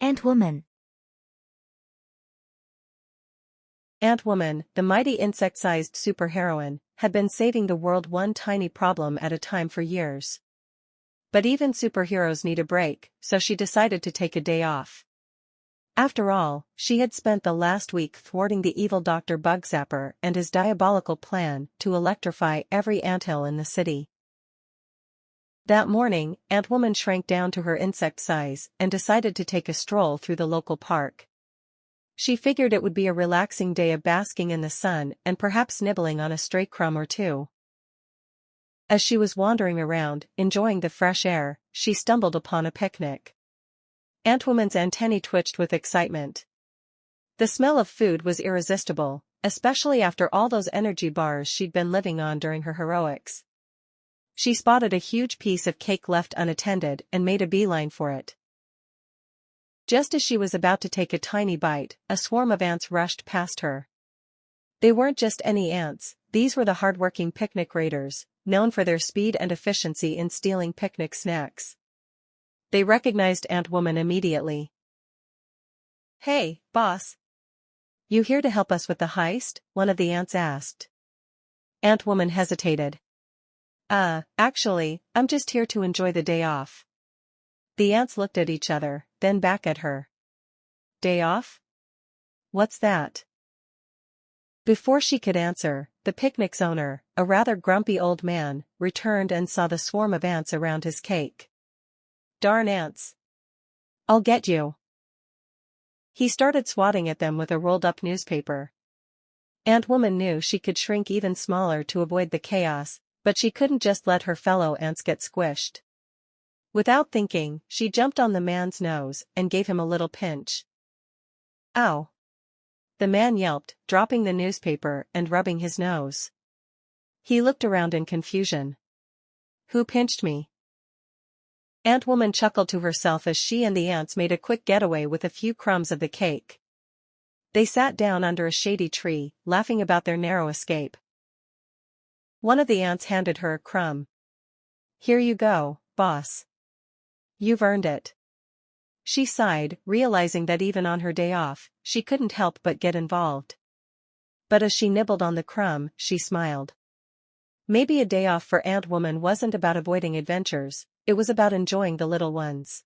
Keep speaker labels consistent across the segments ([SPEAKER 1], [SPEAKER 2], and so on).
[SPEAKER 1] Ant-Woman.
[SPEAKER 2] Ant-Woman, the mighty insect-sized superheroine, had been saving the world one tiny problem at a time for years. But even superheroes need a break, so she decided to take a day off. After all, she had spent the last week thwarting the evil Dr. Bugzapper and his diabolical plan to electrify every anthill in the city. That morning, Ant-Woman shrank down to her insect size and decided to take a stroll through the local park. She figured it would be a relaxing day of basking in the sun and perhaps nibbling on a stray crumb or two. As she was wandering around, enjoying the fresh air, she stumbled upon a picnic. Ant-Woman's antennae twitched with excitement. The smell of food was irresistible, especially after all those energy bars she'd been living on during her heroics. She spotted a huge piece of cake left unattended and made a beeline for it. Just as she was about to take a tiny bite, a swarm of ants rushed past her. They weren't just any ants, these were the hard-working picnic raiders, known for their speed and efficiency in stealing picnic snacks. They recognized Ant-Woman immediately. "Hey, boss. You here to help us with the heist?" one of the ants asked. Ant-Woman hesitated. Actually, I'm just here to enjoy the day off." The ants looked at each other, then back at her. "Day off? What's that?" Before she could answer, the picnic's owner, a rather grumpy old man, returned and saw the swarm of ants around his cake. "Darn ants. I'll get you." He started swatting at them with a rolled-up newspaper. Ant-Woman knew she could shrink even smaller to avoid the chaos, but she couldn't just let her fellow ants get squished. Without thinking, she jumped on the man's nose and gave him a little pinch. "Ow!" The man yelped, dropping the newspaper and rubbing his nose. He looked around in confusion. "Who pinched me?" Ant-Woman chuckled to herself as she and the ants made a quick getaway with a few crumbs of the cake. They sat down under a shady tree, laughing about their narrow escape. One of the ants handed her a crumb. "Here you go, boss. You've earned it." She sighed, realizing that even on her day off, she couldn't help but get involved. But as she nibbled on the crumb, she smiled. Maybe a day off for Ant-Woman wasn't about avoiding adventures, it was about enjoying the little ones.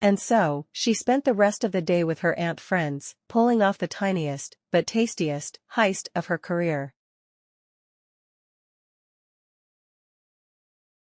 [SPEAKER 2] And so, she spent the rest of the day with her ant friends, pulling off the tiniest, but tastiest, heist of her career.